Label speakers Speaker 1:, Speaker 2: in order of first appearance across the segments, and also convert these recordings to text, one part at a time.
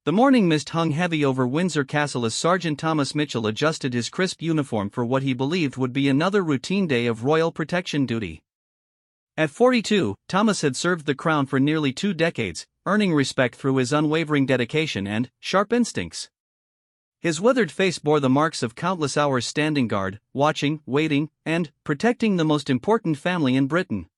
Speaker 1: The morning mist hung heavy over Windsor Castle as Sergeant Thomas Mitchell adjusted his crisp uniform for what he believed would be another routine day of royal protection duty. At 42, Thomas had served the crown for nearly 2 decades, earning respect through his unwavering dedication and sharp instincts. His withered face bore the marks of countless hours standing guard, watching, waiting, and protecting the most important family in Britain.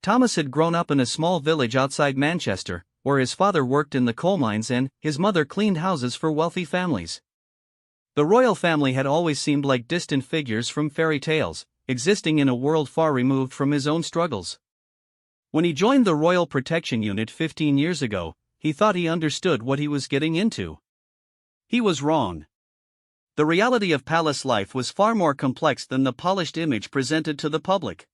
Speaker 1: Thomas had grown up in a small village outside Manchester, where his father worked in the coal mines and his mother cleaned houses for wealthy families. The royal family had always seemed like distant figures from fairy tales, existing in a world far removed from his own struggles. When he joined the Royal Protection Unit 15 years ago, he thought he understood what he was getting into. He was wrong. The reality of palace life was far more complex than the polished image presented to the public.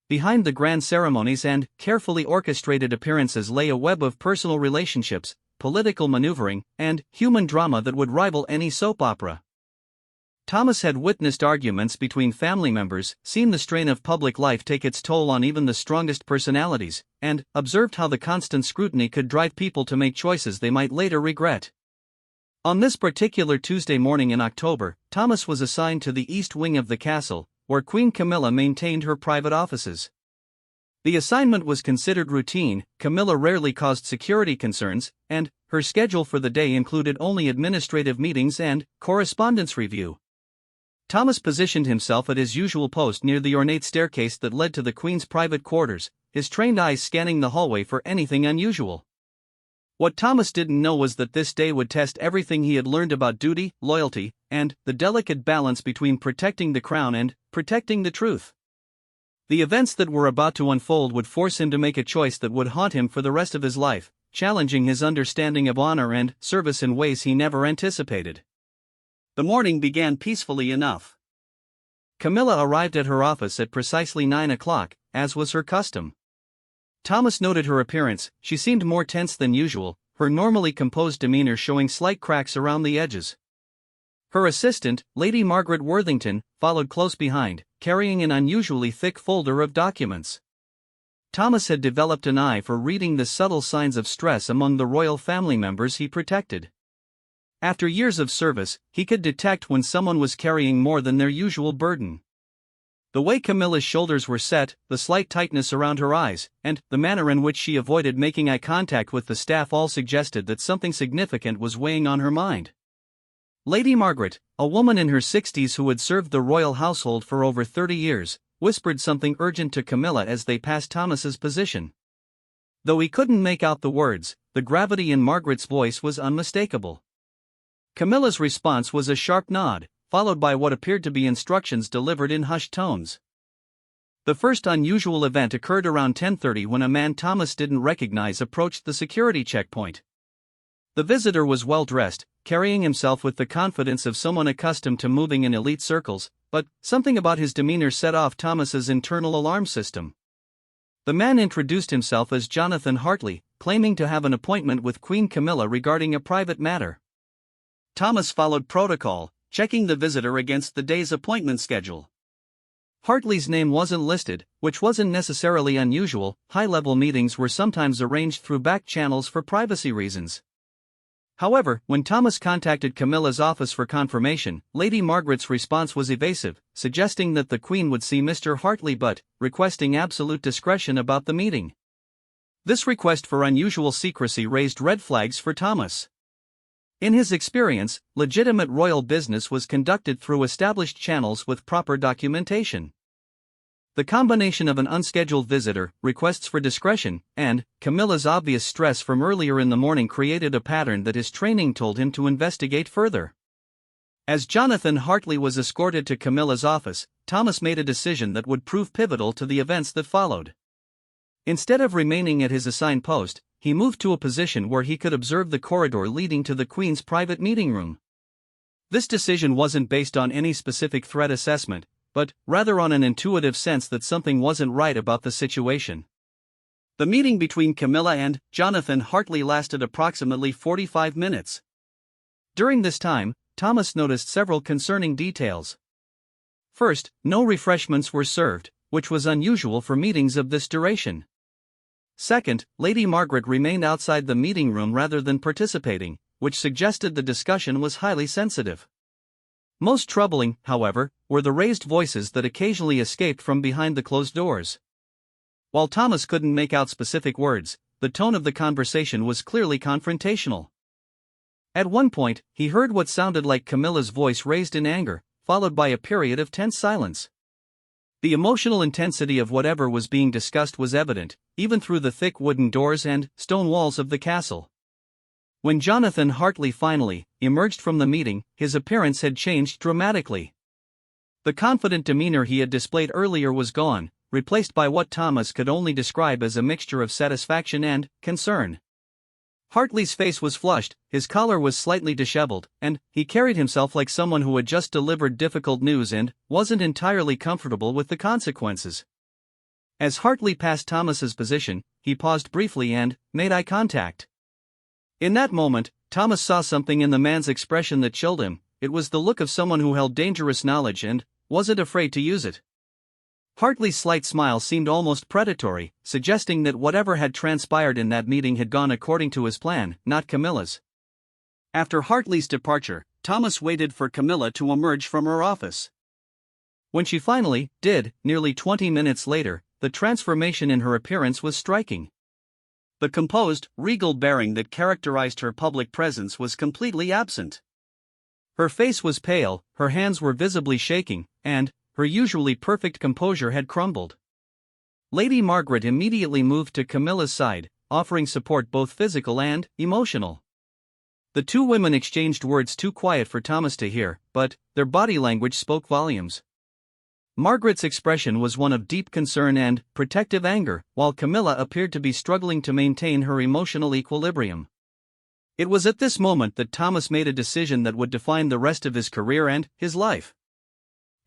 Speaker 1: Behind the grand ceremonies and carefully orchestrated appearances lay a web of personal relationships, political maneuvering, and human drama that would rival any soap opera. Thomas had witnessed arguments between family members, seen the strain of public life take its toll on even the strongest personalities, and observed how the constant scrutiny could drive people to make choices they might later regret. On this particular Tuesday morning in October, Thomas was assigned to the east wing of the castle, where Queen Camilla maintained her private offices. The assignment was considered routine, Camilla rarely caused security concerns, and her schedule for the day included only administrative meetings and correspondence review. Thomas positioned himself at his usual post near the ornate staircase that led to the Queen's private quarters, his trained eyes scanning the hallway for anything unusual. What Thomas didn't know was that this day would test everything he had learned about duty, loyalty, and the delicate balance between protecting the crown and protecting the truth. The events that were about to unfold would force him to make a choice that would haunt him for the rest of his life, challenging his understanding of honor and service in ways he never anticipated. The morning began peacefully enough. Camilla arrived at her office at precisely 9 o'clock, as was her custom. Thomas noted her appearance. She seemed more tense than usual, her normally composed demeanor showing slight cracks around the edges. Her assistant, Lady Margaret Worthington, followed close behind, carrying an unusually thick folder of documents. Thomas had developed an eye for reading the subtle signs of stress among the royal family members he protected. After years of service, he could detect when someone was carrying more than their usual burden. The way Camilla's shoulders were set, the slight tightness around her eyes, and the manner in which she avoided making eye contact with the staff all suggested that something significant was weighing on her mind. Lady Margaret, a woman in her 60s who had served the royal household for over 30 years, whispered something urgent to Camilla as they passed Thomas's position. Though he couldn't make out the words, the gravity in Margaret's voice was unmistakable. Camilla's response was a sharp nod, followed by what appeared to be instructions delivered in hushed tones. The first unusual event occurred around 10:30 when a man Thomas didn't recognize approached the security checkpoint. The visitor was well dressed, carrying himself with the confidence of someone accustomed to moving in elite circles, but something about his demeanor set off Thomas's internal alarm system. The man introduced himself as Jonathan Hartley, claiming to have an appointment with Queen Camilla regarding a private matter. Thomas followed protocol, checking the visitor against the day's appointment schedule. Hartley's name wasn't listed, which wasn't necessarily unusual. High-level meetings were sometimes arranged through back channels for privacy reasons. However, when Thomas contacted Camilla's office for confirmation, Lady Margaret's response was evasive, suggesting that the Queen would see Mr. Hartley but requesting absolute discretion about the meeting. This request for unusual secrecy raised red flags for Thomas. In his experience, legitimate royal business was conducted through established channels with proper documentation. The combination of an unscheduled visitor, requests for discretion, and Camilla's obvious stress from earlier in the morning created a pattern that his training told him to investigate further. As Jonathan Hartley was escorted to Camilla's office, Thomas made a decision that would prove pivotal to the events that followed. Instead of remaining at his assigned post, he moved to a position where he could observe the corridor leading to the Queen's private meeting room. This decision wasn't based on any specific threat assessment, but rather on an intuitive sense that something wasn't right about the situation. The meeting between Camilla and Jonathan Hartley lasted approximately 45 minutes. During this time, Thomas noticed several concerning details. First, no refreshments were served, which was unusual for meetings of this duration. Second, Lady Margaret remained outside the meeting room rather than participating, which suggested the discussion was highly sensitive. Most troubling, however, were the raised voices that occasionally escaped from behind the closed doors. While Thomas couldn't make out specific words, the tone of the conversation was clearly confrontational. At one point, he heard what sounded like Camilla's voice raised in anger, followed by a period of tense silence. The emotional intensity of whatever was being discussed was evident, even through the thick wooden doors and stone walls of the castle. When Jonathan Hartley finally emerged from the meeting, his appearance had changed dramatically. The confident demeanor he had displayed earlier was gone, replaced by what Thomas could only describe as a mixture of satisfaction and concern. Hartley's face was flushed, his collar was slightly disheveled, and he carried himself like someone who had just delivered difficult news and wasn't entirely comfortable with the consequences. As Hartley passed Thomas's position, he paused briefly and made eye contact. In that moment, Thomas saw something in the man's expression that chilled him. It was the look of someone who held dangerous knowledge and wasn't afraid to use it. Hartley's slight smile seemed almost predatory, suggesting that whatever had transpired in that meeting had gone according to his plan, not Camilla's. After Hartley's departure, Thomas waited for Camilla to emerge from her office. When she finally did, nearly 20 minutes later, the transformation in her appearance was striking. The composed, regal bearing that characterized her public presence was completely absent. Her face was pale, her hands were visibly shaking, and her usually perfect composure had crumbled. Lady Margaret immediately moved to Camilla's side, offering support both physical and emotional. The two women exchanged words too quiet for Thomas to hear, but their body language spoke volumes. Margaret's expression was one of deep concern and protective anger, while Camilla appeared to be struggling to maintain her emotional equilibrium. It was at this moment that Thomas made a decision that would define the rest of his career and his life.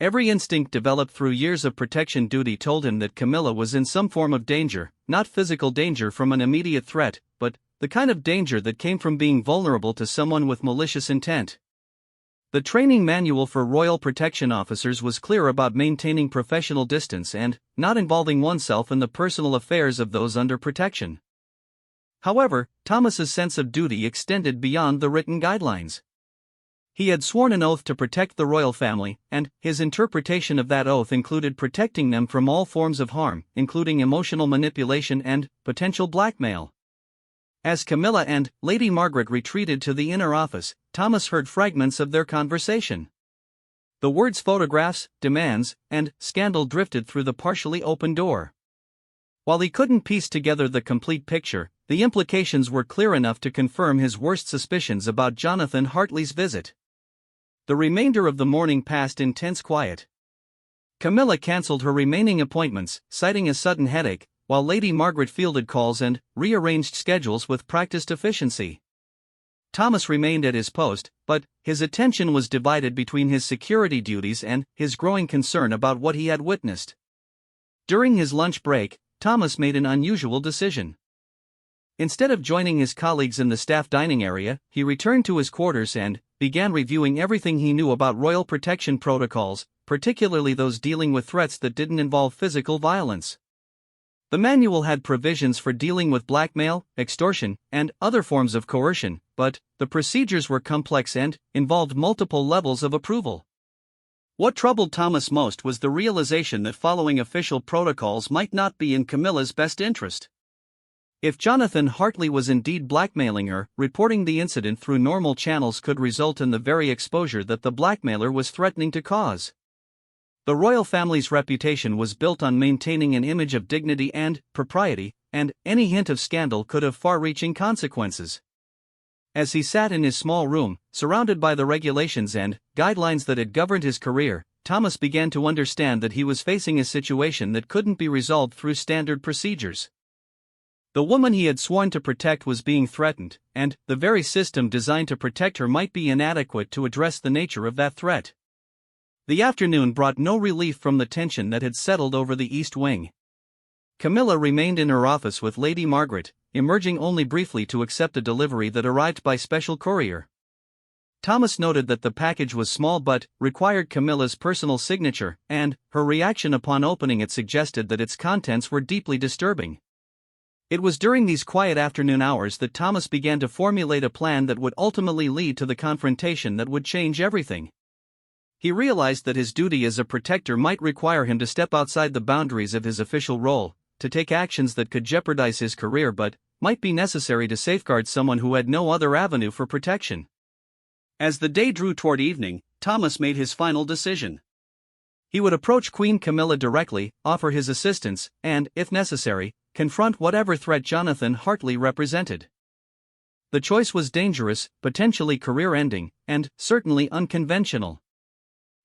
Speaker 1: Every instinct developed through years of protection duty told him that Camilla was in some form of danger, not physical danger from an immediate threat, but the kind of danger that came from being vulnerable to someone with malicious intent. The training manual for Royal Protection Officers was clear about maintaining professional distance and not involving oneself in the personal affairs of those under protection. However, Thomas's sense of duty extended beyond the written guidelines. He had sworn an oath to protect the royal family, and his interpretation of that oath included protecting them from all forms of harm, including emotional manipulation and potential blackmail. As Camilla and Lady Margaret retreated to the inner office, Thomas heard fragments of their conversation. The words photographs, demands, and scandal drifted through the partially open door. While he couldn't piece together the complete picture, the implications were clear enough to confirm his worst suspicions about Jonathan Hartley's visit. The remainder of the morning passed in tense quiet. Camilla cancelled her remaining appointments, citing a sudden headache, while Lady Margaret fielded calls and rearranged schedules with practiced efficiency. Thomas remained at his post, but his attention was divided between his security duties and his growing concern about what he had witnessed. During his lunch break, Thomas made an unusual decision. Instead of joining his colleagues in the staff dining area, he returned to his quarters and began reviewing everything he knew about royal protection protocols, particularly those dealing with threats that didn't involve physical violence. The manual had provisions for dealing with blackmail, extortion, and other forms of coercion, but the procedures were complex and involved multiple levels of approval. What troubled Thomas most was the realization that following official protocols might not be in Camilla's best interest. If Jonathan Hartley was indeed blackmailing her, reporting the incident through normal channels could result in the very exposure that the blackmailer was threatening to cause. The royal family's reputation was built on maintaining an image of dignity and propriety, and any hint of scandal could have far-reaching consequences. As he sat in his small room, surrounded by the regulations and guidelines that had governed his career, Thomas began to understand that he was facing a situation that couldn't be resolved through standard procedures. The woman he had sworn to protect was being threatened, and the very system designed to protect her might be inadequate to address the nature of that threat. The afternoon brought no relief from the tension that had settled over the East Wing. Camilla remained in her office with Lady Margaret, emerging only briefly to accept a delivery that arrived by special courier. Thomas noted that the package was small but required Camilla's personal signature, and her reaction upon opening it suggested that its contents were deeply disturbing. It was during these quiet afternoon hours that Thomas began to formulate a plan that would ultimately lead to the confrontation that would change everything. He realized that his duty as a protector might require him to step outside the boundaries of his official role, to take actions that could jeopardize his career but might be necessary to safeguard someone who had no other avenue for protection. As the day drew toward evening, Thomas made his final decision. He would approach Queen Camilla directly, offer his assistance, and, if necessary, confront whatever threat Jonathan Hartley represented. The choice was dangerous, potentially career-ending, and certainly unconventional.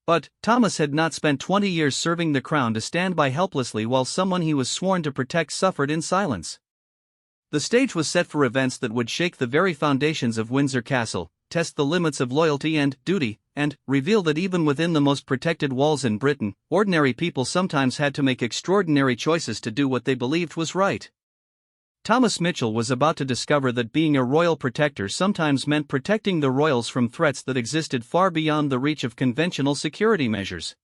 Speaker 1: But Thomas had not spent 20 years serving the crown to stand by helplessly while someone he was sworn to protect suffered in silence. The stage was set for events that would shake the very foundations of Windsor Castle, test the limits of loyalty and duty, and reveal that even within the most protected walls in Britain, ordinary people sometimes had to make extraordinary choices to do what they believed was right. Thomas Mitchell was about to discover that being a royal protector sometimes meant protecting the royals from threats that existed far beyond the reach of conventional security measures.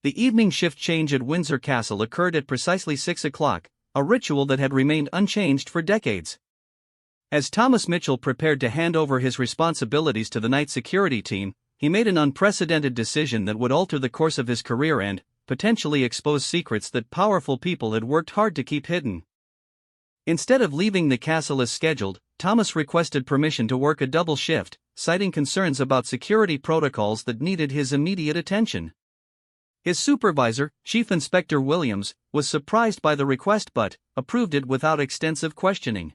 Speaker 1: The evening shift change at Windsor Castle occurred at precisely 6 o'clock, a ritual that had remained unchanged for decades. As Thomas Mitchell prepared to hand over his responsibilities to the night security team, he made an unprecedented decision that would alter the course of his career and potentially expose secrets that powerful people had worked hard to keep hidden. Instead of leaving the castle as scheduled, Thomas requested permission to work a double shift, citing concerns about security protocols that needed his immediate attention. His supervisor, Chief Inspector Williams, was surprised by the request but approved it without extensive questioning.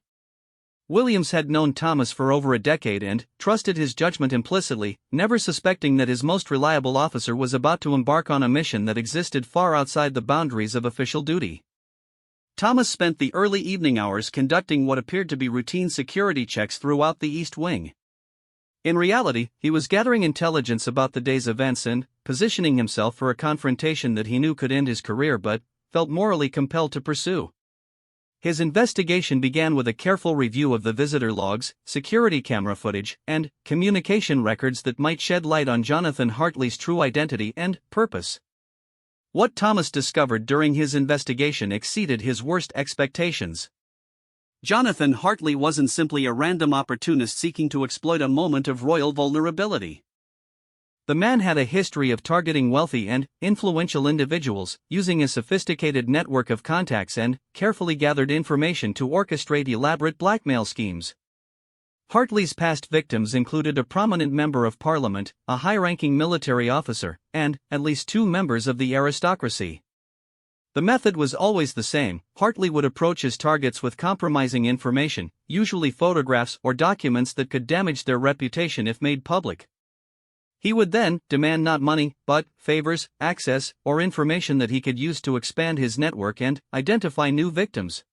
Speaker 1: Williams had known Thomas for over a decade and trusted his judgment implicitly, never suspecting that his most reliable officer was about to embark on a mission that existed far outside the boundaries of official duty. Thomas spent the early evening hours conducting what appeared to be routine security checks throughout the East Wing. In reality, he was gathering intelligence about the day's events and positioning himself for a confrontation that he knew could end his career but felt morally compelled to pursue. His investigation began with a careful review of the visitor logs, security camera footage, and communication records that might shed light on Jonathan Hartley's true identity and purpose. What Thomas discovered during his investigation exceeded his worst expectations. Jonathan Hartley wasn't simply a random opportunist seeking to exploit a moment of royal vulnerability. The man had a history of targeting wealthy and influential individuals, using a sophisticated network of contacts and carefully gathered information to orchestrate elaborate blackmail schemes. Hartley's past victims included a prominent member of parliament, a high-ranking military officer, and at least 2 members of the aristocracy. The method was always the same. Hartley would approach his targets with compromising information, usually photographs or documents that could damage their reputation if made public. He would then demand not money, but favors, access, or information that he could use to expand his network and identify new victims.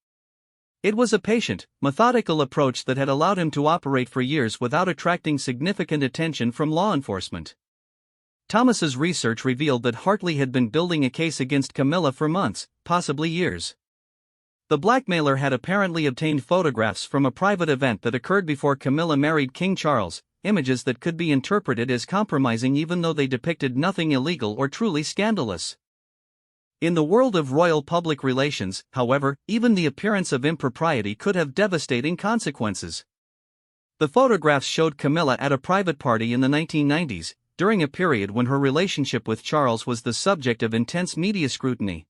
Speaker 1: It was a patient, methodical approach that had allowed him to operate for years without attracting significant attention from law enforcement. Thomas's research revealed that Hartley had been building a case against Camilla for months, possibly years. The blackmailer had apparently obtained photographs from a private event that occurred before Camilla married King Charles, images that could be interpreted as compromising even though they depicted nothing illegal or truly scandalous. In the world of royal public relations, however, even the appearance of impropriety could have devastating consequences. The photographs showed Camilla at a private party in the 1990s, during a period when her relationship with Charles was the subject of intense media scrutiny.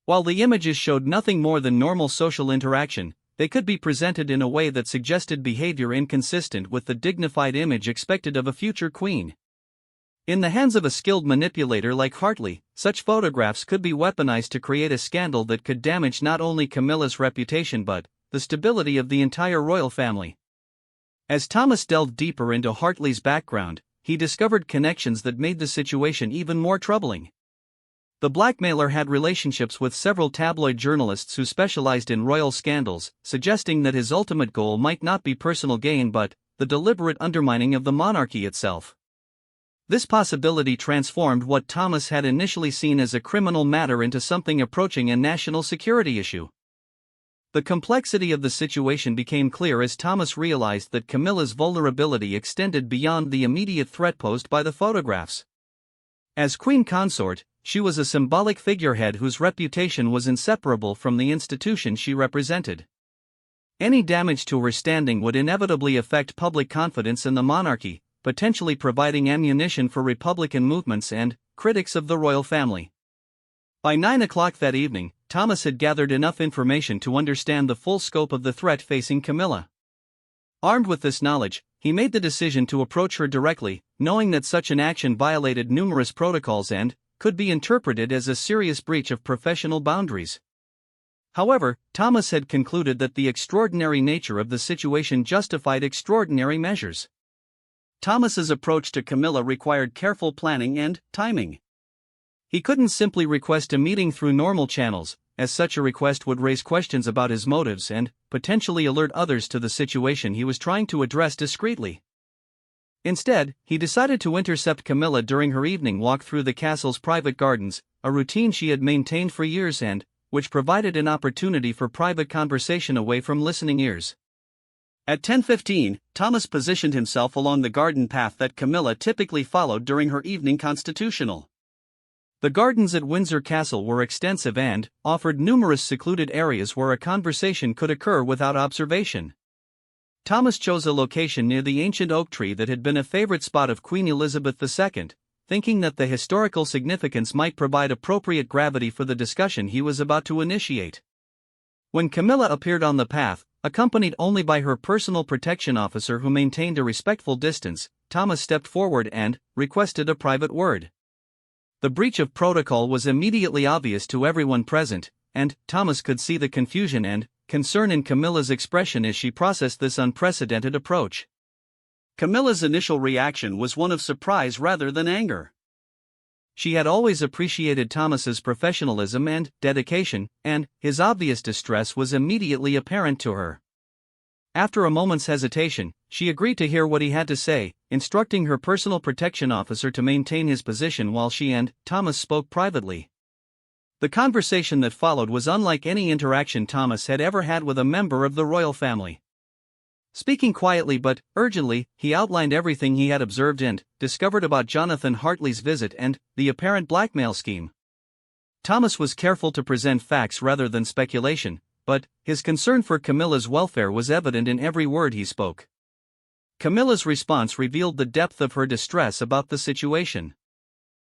Speaker 1: While the images showed nothing more than normal social interaction, they could be presented in a way that suggested behavior inconsistent with the dignified image expected of a future queen. In the hands of a skilled manipulator like Hartley, such photographs could be weaponized to create a scandal that could damage not only Camilla's reputation but the stability of the entire royal family. As Thomas delved deeper into Hartley's background, he discovered connections that made the situation even more troubling. The blackmailer had relationships with several tabloid journalists who specialized in royal scandals, suggesting that his ultimate goal might not be personal gain but the deliberate undermining of the monarchy itself. This possibility transformed what Thomas had initially seen as a criminal matter into something approaching a national security issue. The complexity of the situation became clear as Thomas realized that Camilla's vulnerability extended beyond the immediate threat posed by the photographs. As queen consort, she was a symbolic figurehead whose reputation was inseparable from the institution she represented. Any damage to her standing would inevitably affect public confidence in the monarchy, potentially providing ammunition for Republican movements and critics of the royal family. By 9 o'clock that evening, Thomas had gathered enough information to understand the full scope of the threat facing Camilla. Armed with this knowledge, he made the decision to approach her directly, knowing that such an action violated numerous protocols and could be interpreted as a serious breach of professional boundaries. However, Thomas had concluded that the extraordinary nature of the situation justified extraordinary measures. Thomas's approach to Camilla required careful planning and timing. He couldn't simply request a meeting through normal channels, as such a request would raise questions about his motives and potentially alert others to the situation he was trying to address discreetly. Instead, he decided to intercept Camilla during her evening walk through the castle's private gardens, a routine she had maintained for years and which provided an opportunity for private conversation away from listening ears. At 10:15, Thomas positioned himself along the garden path that Camilla typically followed during her evening constitutional. The gardens at Windsor Castle were extensive and offered numerous secluded areas where a conversation could occur without observation. Thomas chose a location near the ancient oak tree that had been a favorite spot of Queen Elizabeth II, thinking that the historical significance might provide appropriate gravity for the discussion he was about to initiate. When Camilla appeared on the path, accompanied only by her personal protection officer who maintained a respectful distance, Thomas stepped forward and requested a private word. The breach of protocol was immediately obvious to everyone present, and Thomas could see the confusion and concern in Camilla's expression as she processed this unprecedented approach. Camilla's initial reaction was one of surprise rather than anger. She had always appreciated Thomas's professionalism and dedication, and his obvious distress was immediately apparent to her. After a moment's hesitation, she agreed to hear what he had to say, instructing her personal protection officer to maintain his position while she and Thomas spoke privately. The conversation that followed was unlike any interaction Thomas had ever had with a member of the royal family. Speaking quietly but urgently, he outlined everything he had observed and discovered about Jonathan Hartley's visit and the apparent blackmail scheme. Thomas was careful to present facts rather than speculation, but his concern for Camilla's welfare was evident in every word he spoke. Camilla's response revealed the depth of her distress about the situation.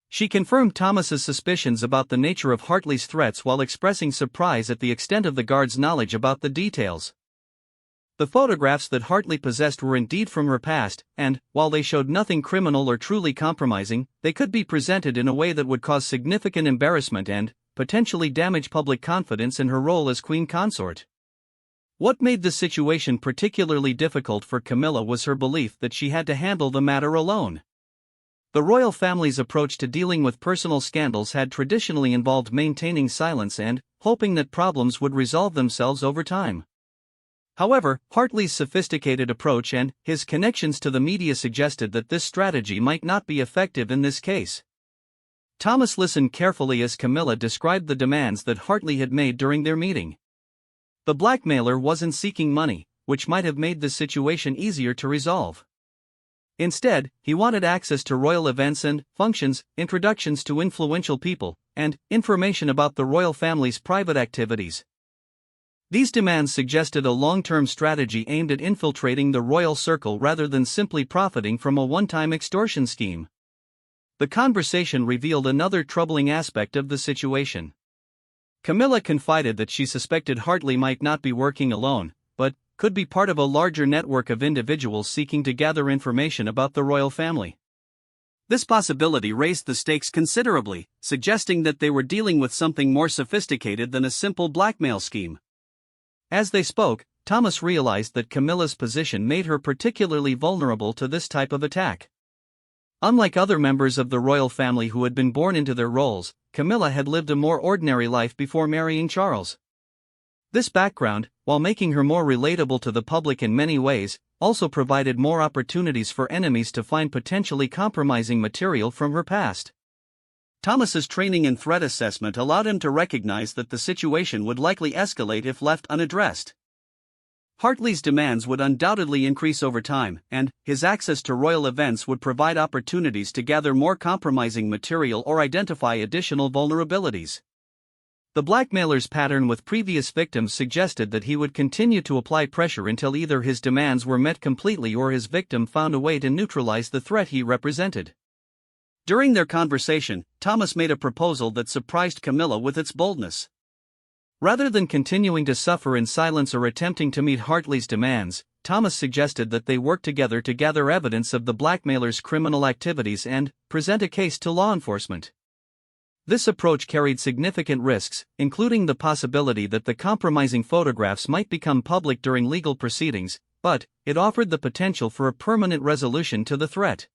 Speaker 1: She confirmed Thomas's suspicions about the nature of Hartley's threats while expressing surprise at the extent of the guard's knowledge about the details. The photographs that Hartley possessed were indeed from her past, and, while they showed nothing criminal or truly compromising, they could be presented in a way that would cause significant embarrassment and potentially damage public confidence in her role as queen consort. What made the situation particularly difficult for Camilla was her belief that she had to handle the matter alone. The royal family's approach to dealing with personal scandals had traditionally involved maintaining silence and hoping that problems would resolve themselves over time. However, Hartley's sophisticated approach and his connections to the media suggested that this strategy might not be effective in this case. Thomas listened carefully as Camilla described the demands that Hartley had made during their meeting. The blackmailer wasn't seeking money, which might have made the situation easier to resolve. Instead, he wanted access to royal events and functions, introductions to influential people, and information about the royal family's private activities. These demands suggested a long-term strategy aimed at infiltrating the royal circle rather than simply profiting from a one-time extortion scheme. The conversation revealed another troubling aspect of the situation. Camilla confided that she suspected Hartley might not be working alone, but could be part of a larger network of individuals seeking to gather information about the royal family. This possibility raised the stakes considerably, suggesting that they were dealing with something more sophisticated than a simple blackmail scheme. As they spoke, Thomas realized that Camilla's position made her particularly vulnerable to this type of attack. Unlike other members of the royal family who had been born into their roles, Camilla had lived a more ordinary life before marrying Charles. This background, while making her more relatable to the public in many ways, also provided more opportunities for enemies to find potentially compromising material from her past. Thomas's training in threat assessment allowed him to recognize that the situation would likely escalate if left unaddressed. Hartley's demands would undoubtedly increase over time, and his access to royal events would provide opportunities to gather more compromising material or identify additional vulnerabilities. The blackmailer's pattern with previous victims suggested that he would continue to apply pressure until either his demands were met completely or his victim found a way to neutralize the threat he represented. During their conversation, Thomas made a proposal that surprised Camilla with its boldness. Rather than continuing to suffer in silence or attempting to meet Hartley's demands, Thomas suggested that they work together to gather evidence of the blackmailer's criminal activities and present a case to law enforcement. This approach carried significant risks, including the possibility that the compromising photographs might become public during legal proceedings, but it offered the potential for a permanent resolution to the threat.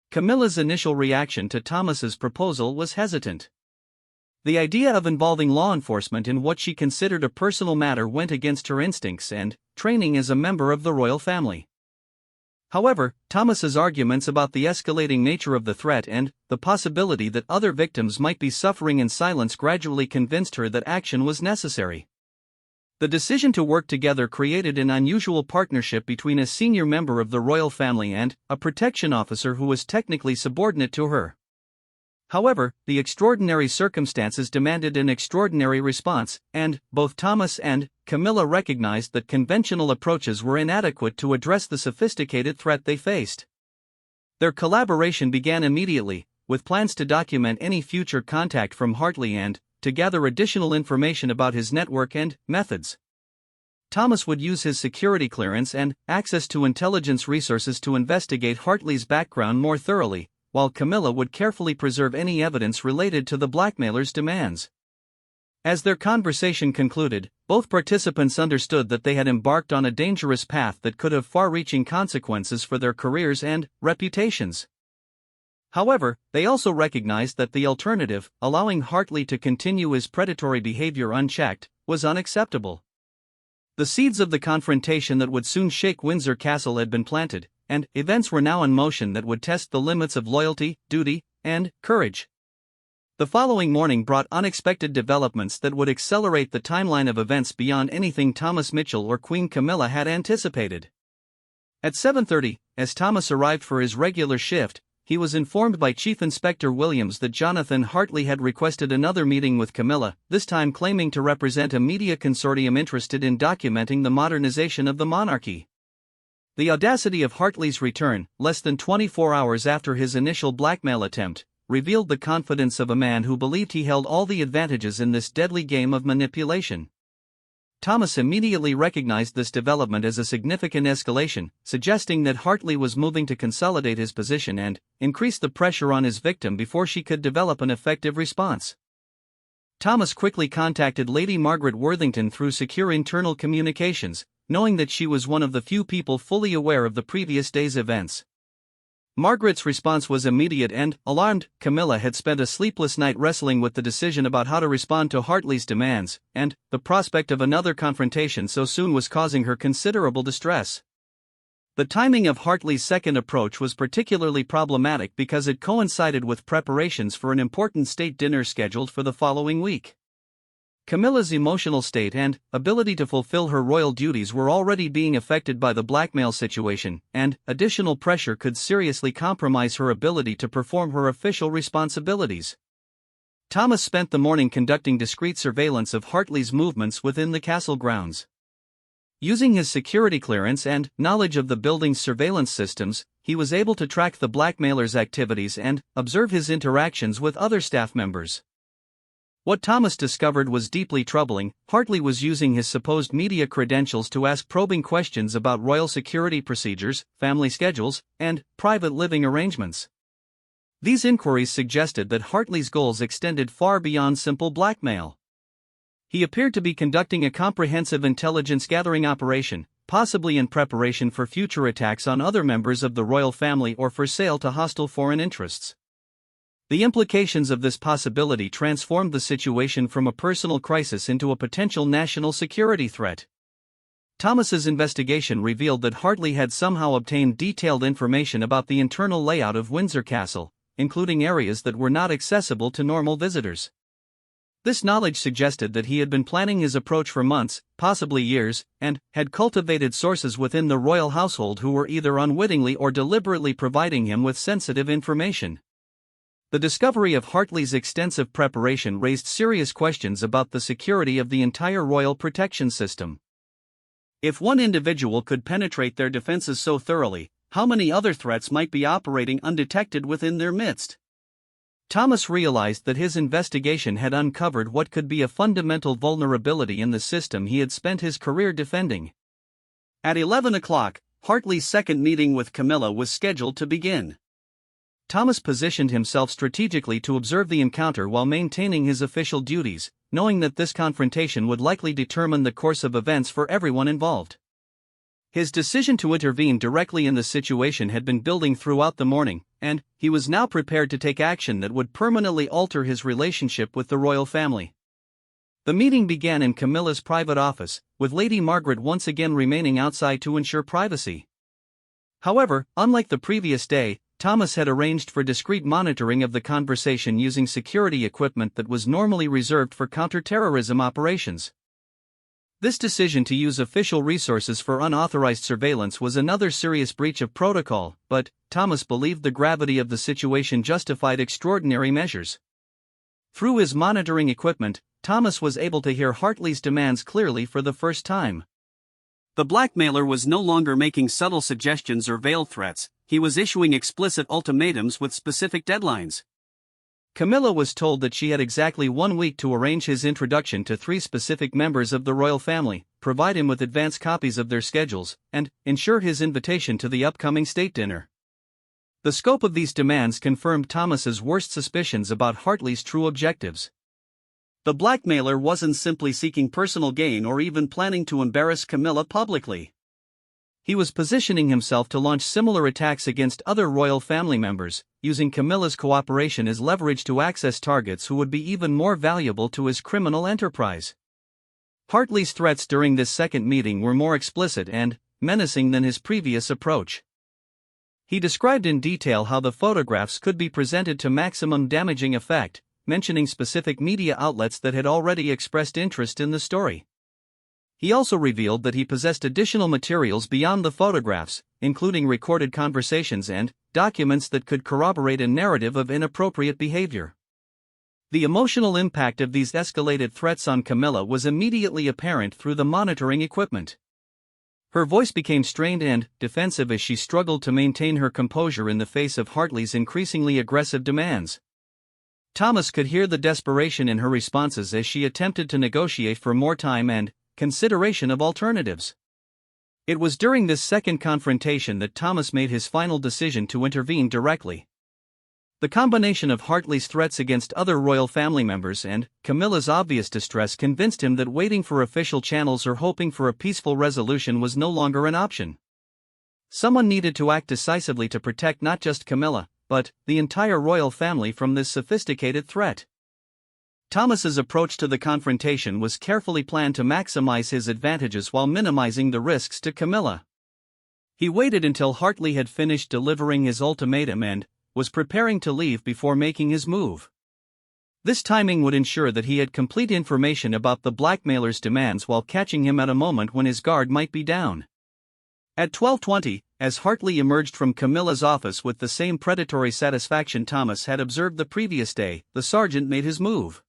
Speaker 1: Camilla's initial reaction to Thomas's proposal was hesitant. The idea of involving law enforcement in what she considered a personal matter went against her instincts and training as a member of the royal family. However, Thomas's arguments about the escalating nature of the threat and the possibility that other victims might be suffering in silence gradually convinced her that action was necessary. The decision to work together created an unusual partnership between a senior member of the royal family and a protection officer who was technically subordinate to her. However, the extraordinary circumstances demanded an extraordinary response, and both Thomas and Camilla recognized that conventional approaches were inadequate to address the sophisticated threat they faced. Their collaboration began immediately, with plans to document any future contact from Hartley and to gather additional information about his network and methods. Thomas would use his security clearance and access to intelligence resources to investigate Hartley's background more thoroughly, while Camilla would carefully preserve any evidence related to the blackmailer's demands. As their conversation concluded, both participants understood that they had embarked on a dangerous path that could have far-reaching consequences for their careers and reputations. However, they also recognized that the alternative, allowing Hartley to continue his predatory behavior unchecked, was unacceptable. The seeds of the confrontation that would soon shake Windsor Castle had been planted, and events were now in motion that would test the limits of loyalty, duty, and courage. The following morning brought unexpected developments that would accelerate the timeline of events beyond anything Thomas Mitchell or Queen Camilla had anticipated. At 7:30, as Thomas arrived for his regular shift, he was informed by Chief Inspector Williams that Jonathan Hartley had requested another meeting with Camilla, this time claiming to represent a media consortium interested in documenting the modernization of the monarchy. The audacity of Hartley's return, less than 24 hours after his initial blackmail attempt, revealed the confidence of a man who believed he held all the advantages in this deadly game of manipulation. Thomas immediately recognized this development as a significant escalation, suggesting that Hartley was moving to consolidate his position and increase the pressure on his victim before she could develop an effective response. Thomas quickly contacted Lady Margaret Worthington through secure internal communications, knowing that she was one of the few people fully aware of the previous day's events. Margaret's response was immediate and, alarmed, Camilla had spent a sleepless night wrestling with the decision about how to respond to Hartley's demands, and the prospect of another confrontation so soon was causing her considerable distress. The timing of Hartley's second approach was particularly problematic because it coincided with preparations for an important state dinner scheduled for the following week. Camilla's emotional state and ability to fulfill her royal duties were already being affected by the blackmail situation, and additional pressure could seriously compromise her ability to perform her official responsibilities. Thomas spent the morning conducting discreet surveillance of Hartley's movements within the castle grounds. Using his security clearance and knowledge of the building's surveillance systems, he was able to track the blackmailer's activities and observe his interactions with other staff members. What Thomas discovered was deeply troubling. Hartley was using his supposed media credentials to ask probing questions about royal security procedures, family schedules, and private living arrangements. These inquiries suggested that Hartley's goals extended far beyond simple blackmail. He appeared to be conducting a comprehensive intelligence-gathering operation, possibly in preparation for future attacks on other members of the royal family or for sale to hostile foreign interests. The implications of this possibility transformed the situation from a personal crisis into a potential national security threat. Thomas's investigation revealed that Hartley had somehow obtained detailed information about the internal layout of Windsor Castle, including areas that were not accessible to normal visitors. This knowledge suggested that he had been planning his approach for months, possibly years, and had cultivated sources within the royal household who were either unwittingly or deliberately providing him with sensitive information. The discovery of Hartley's extensive preparation raised serious questions about the security of the entire royal protection system. If one individual could penetrate their defenses so thoroughly, how many other threats might be operating undetected within their midst? Thomas realized that his investigation had uncovered what could be a fundamental vulnerability in the system he had spent his career defending. At 11 o'clock, Hartley's second meeting with Camilla was scheduled to begin. Thomas positioned himself strategically to observe the encounter while maintaining his official duties, knowing that this confrontation would likely determine the course of events for everyone involved. His decision to intervene directly in the situation had been building throughout the morning, and he was now prepared to take action that would permanently alter his relationship with the royal family. The meeting began in Camilla's private office, with Lady Margaret once again remaining outside to ensure privacy. However, unlike the previous day, Thomas had arranged for discreet monitoring of the conversation using security equipment that was normally reserved for counter-terrorism operations. This decision to use official resources for unauthorized surveillance was another serious breach of protocol, but Thomas believed the gravity of the situation justified extraordinary measures. Through his monitoring equipment, Thomas was able to hear Hartley's demands clearly for the first time. The blackmailer was no longer making subtle suggestions or veiled threats, he was issuing explicit ultimatums with specific deadlines. Camilla was told that she had exactly 1 week to arrange his introduction to 3 specific members of the royal family, provide him with advance copies of their schedules, and ensure his invitation to the upcoming state dinner. The scope of these demands confirmed Thomas's worst suspicions about Hartley's true objectives. The blackmailer wasn't simply seeking personal gain or even planning to embarrass Camilla publicly. He was positioning himself to launch similar attacks against other royal family members, using Camilla's cooperation as leverage to access targets who would be even more valuable to his criminal enterprise. Hartley's threats during this second meeting were more explicit and menacing than his previous approach. He described in detail how the photographs could be presented to maximum damaging effect, mentioning specific media outlets that had already expressed interest in the story. He also revealed that he possessed additional materials beyond the photographs, including recorded conversations and documents that could corroborate a narrative of inappropriate behavior. The emotional impact of these escalated threats on Camilla was immediately apparent through the monitoring equipment. Her voice became strained and defensive as she struggled to maintain her composure in the face of Hartley's increasingly aggressive demands. Thomas could hear the desperation in her responses as she attempted to negotiate for more time and consideration of alternatives. It was during this second confrontation that Thomas made his final decision to intervene directly. The combination of Hartley's threats against other royal family members and Camilla's obvious distress convinced him that waiting for official channels or hoping for a peaceful resolution was no longer an option. Someone needed to act decisively to protect not just Camilla, but the entire royal family from this sophisticated threat. Thomas's approach to the confrontation was carefully planned to maximize his advantages while minimizing the risks to Camilla. He waited until Hartley had finished delivering his ultimatum and was preparing to leave before making his move. This timing would ensure that he had complete information about the blackmailer's demands while catching him at a moment when his guard might be down. At 12:20, as Hartley emerged from Camilla's office with the same predatory satisfaction Thomas had observed the previous day, the sergeant made his move.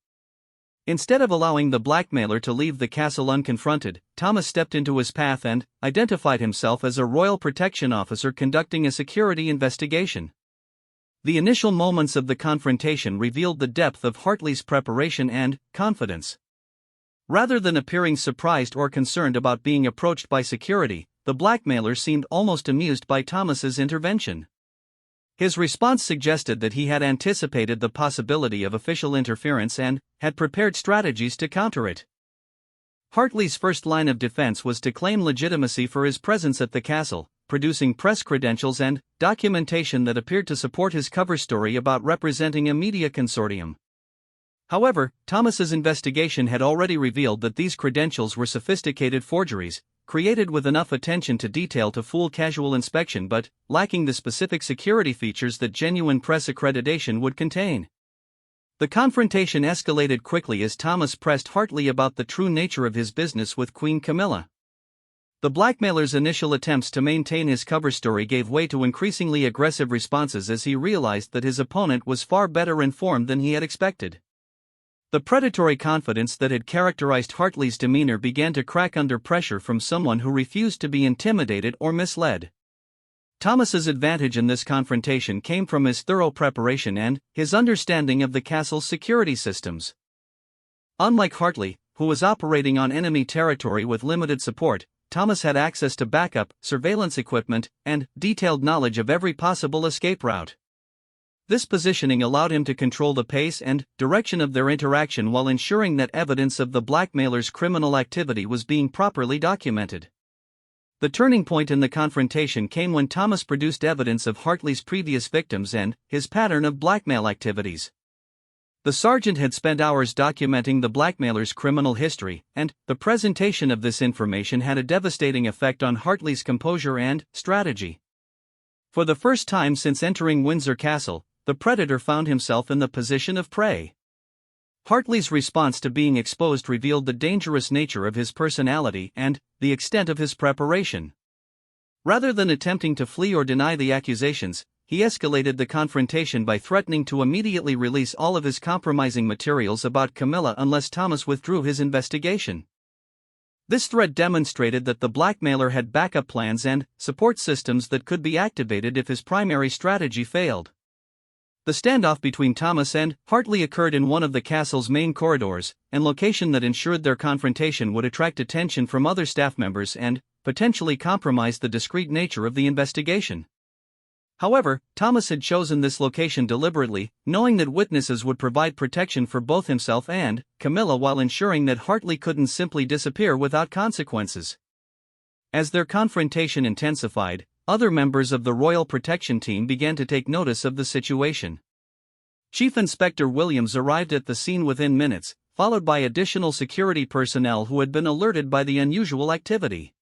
Speaker 1: Instead of allowing the blackmailer to leave the castle unconfronted, Thomas stepped into his path and identified himself as a royal protection officer conducting a security investigation. The initial moments of the confrontation revealed the depth of Hartley's preparation and confidence. Rather than appearing surprised or concerned about being approached by security, the blackmailer seemed almost amused by Thomas's intervention. His response suggested that he had anticipated the possibility of official interference and had prepared strategies to counter it. Hartley's first line of defense was to claim legitimacy for his presence at the castle, producing press credentials and documentation that appeared to support his cover story about representing a media consortium. However, Thomas's investigation had already revealed that these credentials were sophisticated forgeries, created with enough attention to detail to fool casual inspection but lacking the specific security features that genuine press accreditation would contain. The confrontation escalated quickly as Thomas pressed Hartley about the true nature of his business with Queen Camilla. The blackmailer's initial attempts to maintain his cover story gave way to increasingly aggressive responses as he realized that his opponent was far better informed than he had expected. The predatory confidence that had characterized Hartley's demeanor began to crack under pressure from someone who refused to be intimidated or misled. Thomas's advantage in this confrontation came from his thorough preparation and his understanding of the castle's security systems. Unlike Hartley, who was operating on enemy territory with limited support, Thomas had access to backup, surveillance equipment, and detailed knowledge of every possible escape route. This positioning allowed him to control the pace and direction of their interaction while ensuring that evidence of the blackmailer's criminal activity was being properly documented. The turning point in the confrontation came when Thomas produced evidence of Hartley's previous victims and his pattern of blackmail activities. The sergeant had spent hours documenting the blackmailer's criminal history, and the presentation of this information had a devastating effect on Hartley's composure and strategy. For the first time since entering Windsor Castle, the predator found himself in the position of prey. Hartley's response to being exposed revealed the dangerous nature of his personality and the extent of his preparation. Rather than attempting to flee or deny the accusations, he escalated the confrontation by threatening to immediately release all of his compromising materials about Camilla unless Thomas withdrew his investigation. This threat demonstrated that the blackmailer had backup plans and support systems that could be activated if his primary strategy failed. The standoff between Thomas and Hartley occurred in one of the castle's main corridors, a location that ensured their confrontation would attract attention from other staff members and potentially compromise the discreet nature of the investigation. However, Thomas had chosen this location deliberately, knowing that witnesses would provide protection for both himself and Camilla while ensuring that Hartley couldn't simply disappear without consequences. As their confrontation intensified, other members of the Royal Protection Team began to take notice of the situation. Chief Inspector Williams arrived at the scene within minutes, followed by additional security personnel who had been alerted by the unusual activity.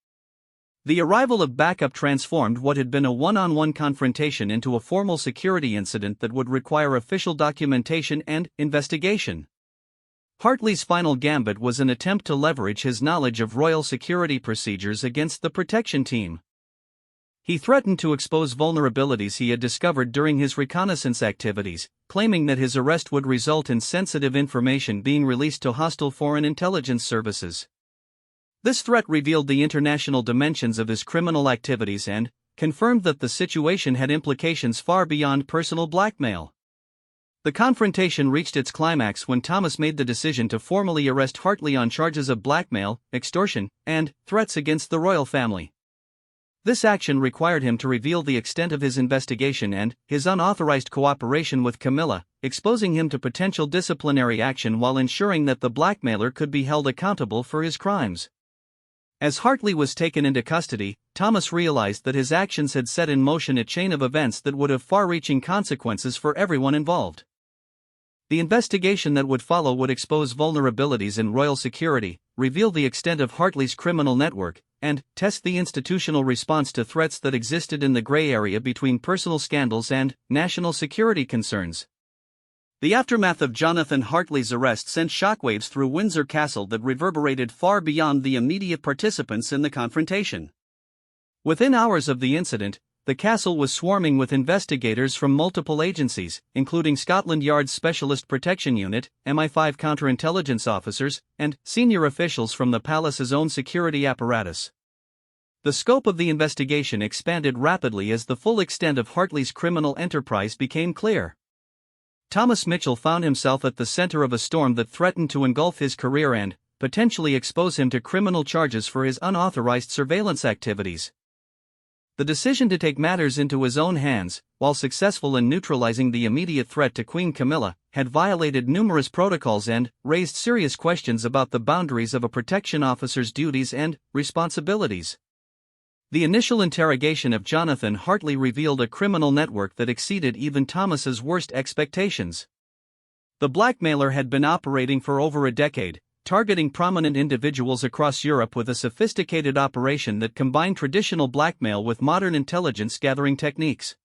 Speaker 1: The arrival of backup transformed what had been a one-on-one confrontation into a formal security incident that would require official documentation and investigation. Hartley's final gambit was an attempt to leverage his knowledge of royal security procedures against the protection team. He threatened to expose vulnerabilities he had discovered during his reconnaissance activities, claiming that his arrest would result in sensitive information being released to hostile foreign intelligence services. This threat revealed the international dimensions of his criminal activities and confirmed that the situation had implications far beyond personal blackmail. The confrontation reached its climax when Thomas made the decision to formally arrest Hartley on charges of blackmail, extortion, and threats against the royal family. This action required him to reveal the extent of his investigation and his unauthorized cooperation with Camilla, exposing him to potential disciplinary action while ensuring that the blackmailer could be held accountable for his crimes. As Hartley was taken into custody, Thomas realized that his actions had set in motion a chain of events that would have far-reaching consequences for everyone involved. The investigation that would follow would expose vulnerabilities in royal security, reveal the extent of Hartley's criminal network, and test the institutional response to threats that existed in the gray area between personal scandals and national security concerns. The aftermath of Jonathan Hartley's arrest sent shockwaves through Windsor Castle that reverberated far beyond the immediate participants in the confrontation. Within hours of the incident, the castle was swarming with investigators from multiple agencies, including Scotland Yard's Specialist Protection Unit, MI5 counterintelligence officers, and senior officials from the palace's own security apparatus. The scope of the investigation expanded rapidly as the full extent of Hartley's criminal enterprise became clear. Thomas Mitchell found himself at the center of a storm that threatened to engulf his career and potentially expose him to criminal charges for his unauthorized surveillance activities. The decision to take matters into his own hands, while successful in neutralizing the immediate threat to Queen Camilla, had violated numerous protocols and raised serious questions about the boundaries of a protection officer's duties and responsibilities. The initial interrogation of Jonathan Hartley revealed a criminal network that exceeded even Thomas's worst expectations. The blackmailer had been operating for over a decade, targeting prominent individuals across Europe with a sophisticated operation that combined traditional blackmail with modern intelligence-gathering techniques.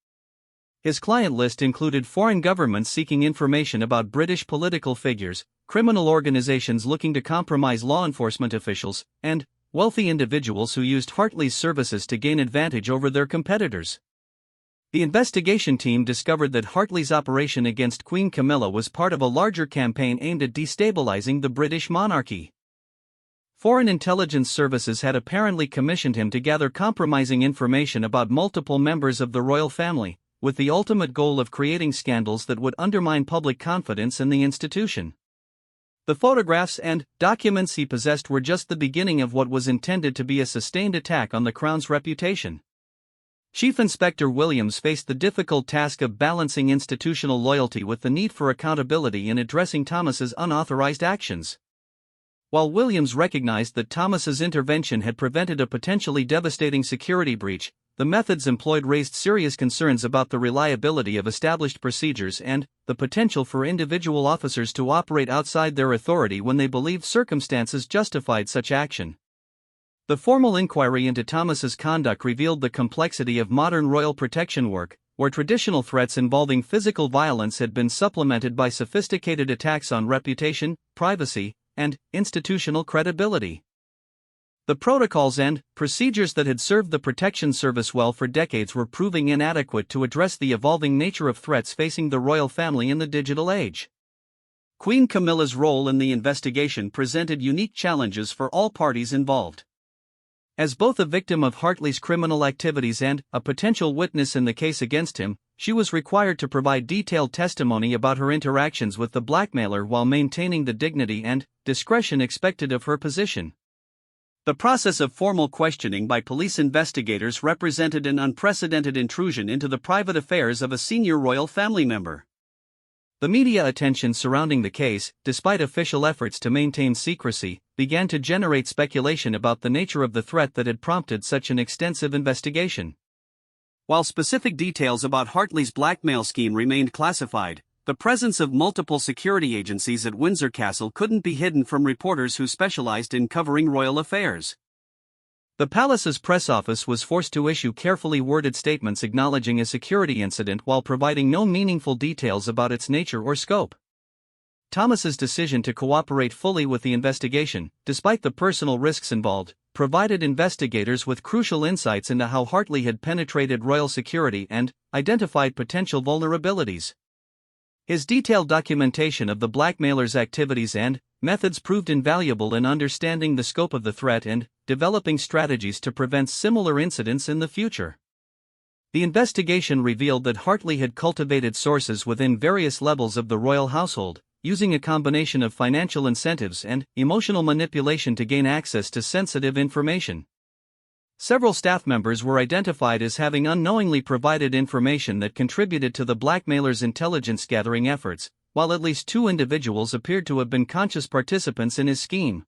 Speaker 1: His client list included foreign governments seeking information about British political figures, criminal organizations looking to compromise law enforcement officials, and wealthy individuals who used Hartley's services to gain advantage over their competitors. The investigation team discovered that Hartley's operation against Queen Camilla was part of a larger campaign aimed at destabilizing the British monarchy. Foreign intelligence services had apparently commissioned him to gather compromising information about multiple members of the royal family, with the ultimate goal of creating scandals that would undermine public confidence in the institution. The photographs and documents he possessed were just the beginning of what was intended to be a sustained attack on the Crown's reputation. Chief Inspector Williams faced the difficult task of balancing institutional loyalty with the need for accountability in addressing Thomas's unauthorized actions. While Williams recognized that Thomas's intervention had prevented a potentially devastating security breach, the methods employed raised serious concerns about the reliability of established procedures and the potential for individual officers to operate outside their authority when they believed circumstances justified such action. The formal inquiry into Thomas's conduct revealed the complexity of modern royal protection work, where traditional threats involving physical violence had been supplemented by sophisticated attacks on reputation, privacy, and institutional credibility. The protocols and procedures that had served the protection service well for decades were proving inadequate to address the evolving nature of threats facing the royal family in the digital age. Queen Camilla's role in the investigation presented unique challenges for all parties involved. As both a victim of Hartley's criminal activities and a potential witness in the case against him, she was required to provide detailed testimony about her interactions with the blackmailer while maintaining the dignity and discretion expected of her position. The process of formal questioning by police investigators represented an unprecedented intrusion into the private affairs of a senior royal family member. The media attention surrounding the case, despite official efforts to maintain secrecy, began to generate speculation about the nature of the threat that had prompted such an extensive investigation. While specific details about Hartley's blackmail scheme remained classified, the presence of multiple security agencies at Windsor Castle couldn't be hidden from reporters who specialized in covering royal affairs. The palace's press office was forced to issue carefully worded statements acknowledging a security incident while providing no meaningful details about its nature or scope. Thomas's decision to cooperate fully with the investigation, despite the personal risks involved, provided investigators with crucial insights into how Hartley had penetrated royal security and identified potential vulnerabilities. His detailed documentation of the blackmailer's activities and methods proved invaluable in understanding the scope of the threat and developing strategies to prevent similar incidents in the future. The investigation revealed that Hartley had cultivated sources within various levels of the royal household, using a combination of financial incentives and emotional manipulation to gain access to sensitive information. Several staff members were identified as having unknowingly provided information that contributed to the blackmailer's intelligence-gathering efforts, while at least 2 individuals appeared to have been conscious participants in his scheme.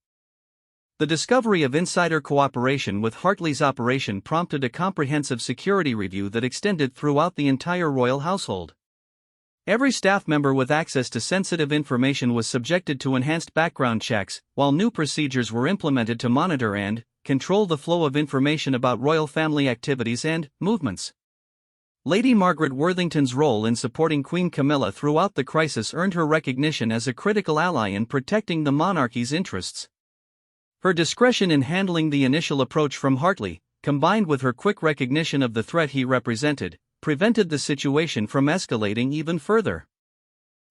Speaker 1: The discovery of insider cooperation with Hartley's operation prompted a comprehensive security review that extended throughout the entire royal household. Every staff member with access to sensitive information was subjected to enhanced background checks, while new procedures were implemented to monitor and control the flow of information about royal family activities and movements. Lady Margaret Worthington's role in supporting Queen Camilla throughout the crisis earned her recognition as a critical ally in protecting the monarchy's interests. Her discretion in handling the initial approach from Hartley, combined with her quick recognition of the threat he represented, prevented the situation from escalating even further.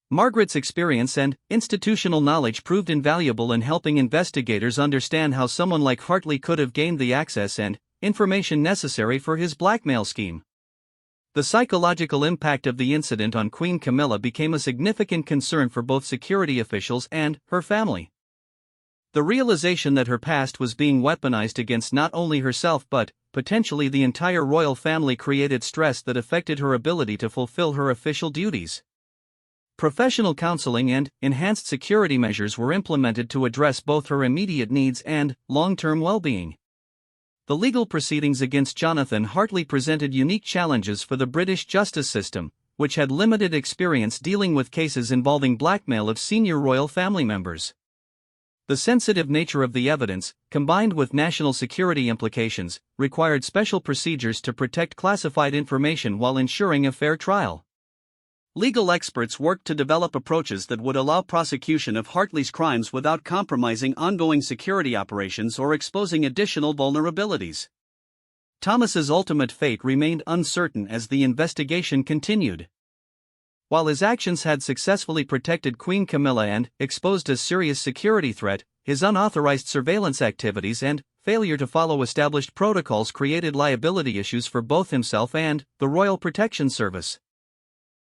Speaker 1: Margaret's experience and institutional knowledge proved invaluable in helping investigators understand how someone like Hartley could have gained the access and information necessary for his blackmail scheme. The psychological impact of the incident on Queen Camilla became a significant concern for both security officials and her family. The realization that her past was being weaponized against not only herself but potentially the entire royal family created stress that affected her ability to fulfill her official duties. Professional counseling and enhanced security measures were implemented to address both her immediate needs and long-term well-being. The legal proceedings against Jonathan Hartley presented unique challenges for the British justice system, which had limited experience dealing with cases involving blackmail of senior royal family members. The sensitive nature of the evidence, combined with national security implications, required special procedures to protect classified information while ensuring a fair trial. legal experts worked to develop approaches that would allow prosecution of Hartley's crimes without compromising ongoing security operations or exposing additional vulnerabilities. Thomas's ultimate fate remained uncertain as the investigation continued. While his actions had successfully protected Queen Camilla and exposed a serious security threat, his unauthorized surveillance activities and failure to follow established protocols created liability issues for both himself and the Royal Protection Service.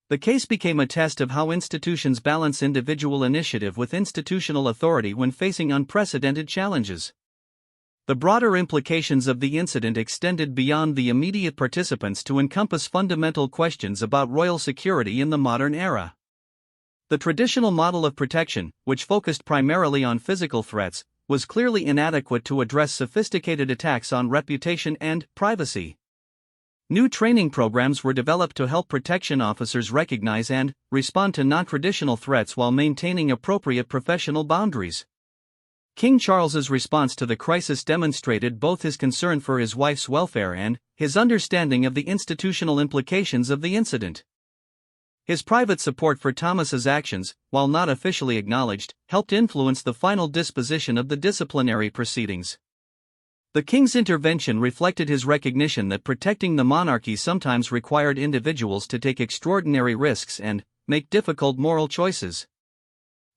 Speaker 1: The case became a test of how institutions balance individual initiative with institutional authority when facing unprecedented challenges. The broader implications of the incident extended beyond the immediate participants to encompass fundamental questions about royal security in the modern era. The traditional model of protection, which focused primarily on physical threats, was clearly inadequate to address sophisticated attacks on reputation and privacy. New training programs were developed to help protection officers recognize and respond to non-traditional threats while maintaining appropriate professional boundaries. King Charles's response to the crisis demonstrated both his concern for his wife's welfare and his understanding of the institutional implications of the incident. His private support for Thomas's actions, while not officially acknowledged, helped influence the final disposition of the disciplinary proceedings. The king's intervention reflected his recognition that protecting the monarchy sometimes required individuals to take extraordinary risks and make difficult moral choices.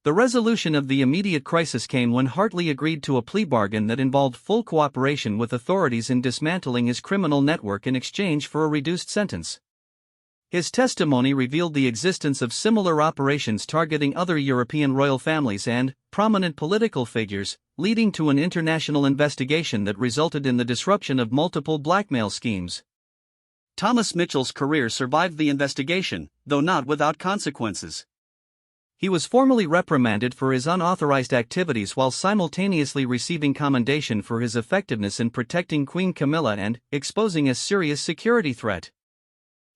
Speaker 1: The resolution of the immediate crisis came when Hartley agreed to a plea bargain that involved full cooperation with authorities in dismantling his criminal network in exchange for a reduced sentence. His testimony revealed the existence of similar operations targeting other European royal families and prominent political figures, leading to an international investigation that resulted in the disruption of multiple blackmail schemes. Thomas Mitchell's career survived the investigation, though not without consequences. He was formally reprimanded for his unauthorized activities while simultaneously receiving commendation for his effectiveness in protecting Queen Camilla and exposing a serious security threat.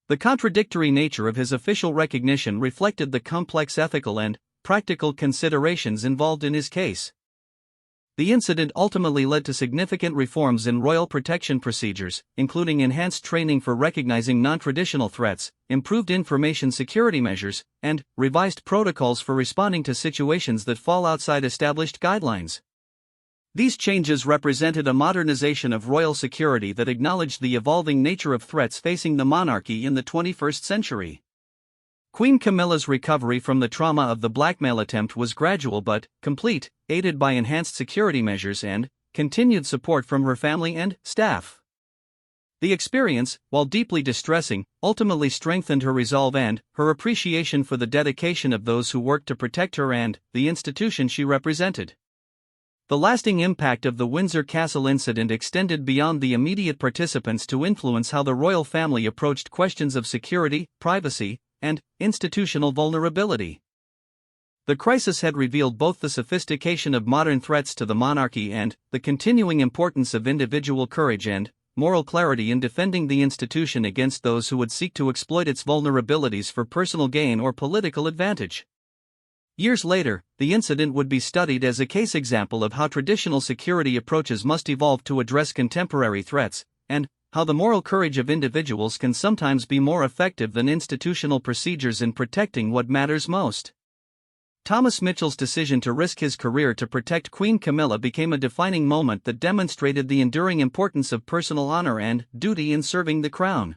Speaker 1: The contradictory nature of his official recognition reflected the complex ethical and practical considerations involved in his case. The incident ultimately led to significant reforms in royal protection procedures, including enhanced training for recognizing non-traditional threats, improved information security measures, and revised protocols for responding to situations that fall outside established guidelines. These changes represented a modernization of royal security that acknowledged the evolving nature of threats facing the monarchy in the 21st century. Queen Camilla's recovery from the trauma of the blackmail attempt was gradual but complete, aided by enhanced security measures and continued support from her family and staff. The experience, while deeply distressing, ultimately strengthened her resolve and her appreciation for the dedication of those who worked to protect her and the institution she represented. The lasting impact of the Windsor Castle incident extended beyond the immediate participants to influence how the royal family approached questions of security, privacy, and institutional vulnerability. The crisis had revealed both the sophistication of modern threats to the monarchy and the continuing importance of individual courage and moral clarity in defending the institution against those who would seek to exploit its vulnerabilities for personal gain or political advantage. Years later, the incident would be studied as a case example of how traditional security approaches must evolve to address contemporary threats, and how the moral courage of individuals can sometimes be more effective than institutional procedures in protecting what matters most. Thomas Mitchell's decision to risk his career to protect Queen Camilla became a defining moment that demonstrated the enduring importance of personal honor and duty in serving the crown.